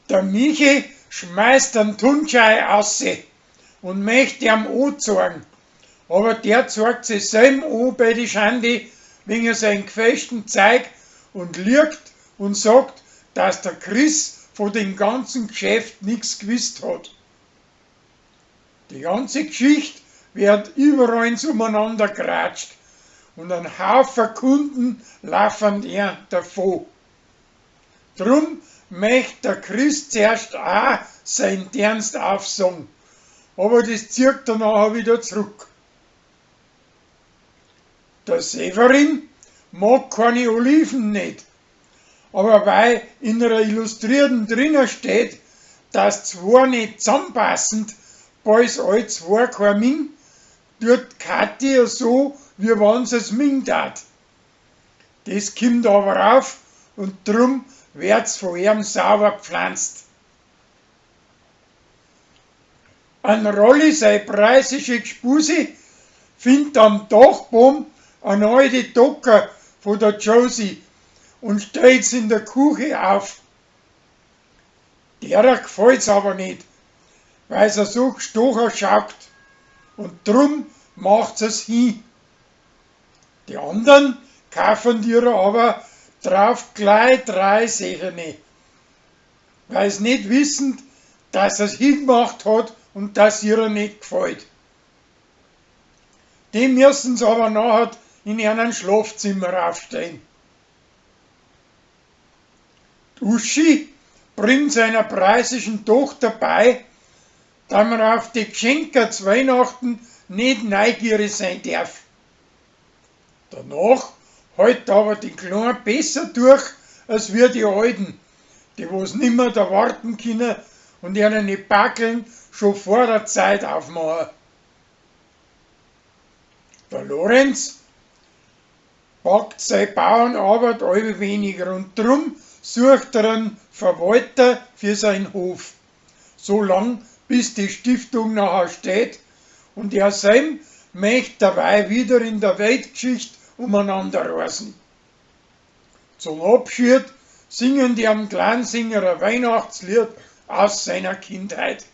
Der Michi schmeißt den Tunschei aus und möchte ihm anzeigen. Aber der zeigt sich selber an bei die Schande wegen seinem gefälschten Zeug und lügt und sagt, dass der Chris von dem ganzen Geschäft nichts gewusst hat. Die ganze Geschichte wird überall umeinander geratscht und ein Haufen Kunden laufen ihr davon. Drum möchte der Chris zuerst auch seinen Ernst aufsagen, aber das zieht er nachher wieder zurück. Der Severin mag keine Oliven nicht, aber weil in einer Illustrierten drinnen steht, dass zwei nicht zusammenpassend, bald alle zwei kein Ming, tut Kathi so, wie wenn sie es Ming tat. Das kommt aber auf und drum wird's von ihm sauber gepflanzt. Ein Rolli, sein preisische Gspusi, findet am Dachbaum eine alte Docke von der Josie und stellt's in der Küche auf. Derer gefällt's aber nicht, weil sie so gestochen schaut und drum macht's es hin. Die anderen kaufen ihr aber drauf gleich 3 Sechene, weil sie nicht wissen, dass es hingemacht hat und dass ihr nicht gefällt. Die müssen sie aber nachher in ihrem Schlafzimmer aufstehen. Die Uschi bringt seiner preisischen Tochter bei, dass man auf die Geschenke zu Weihnachten nicht neugierig sein darf. Danach hält aber die Kleine besser durch als wir die Alten, die was nimmer da warten können und ihnen die Backeln schon vor der Zeit aufmachen. Der Lorenz packt seine Bauernarbeit alle weniger und drum sucht er einen Verwalter für seinen Hof, so lang bis die Stiftung nachher steht und er selbst möchte dabei wieder in der Weltgeschichte umeinander reisen. Zum Abschied singen die am Kleinsinger ein Weihnachtslied aus seiner Kindheit.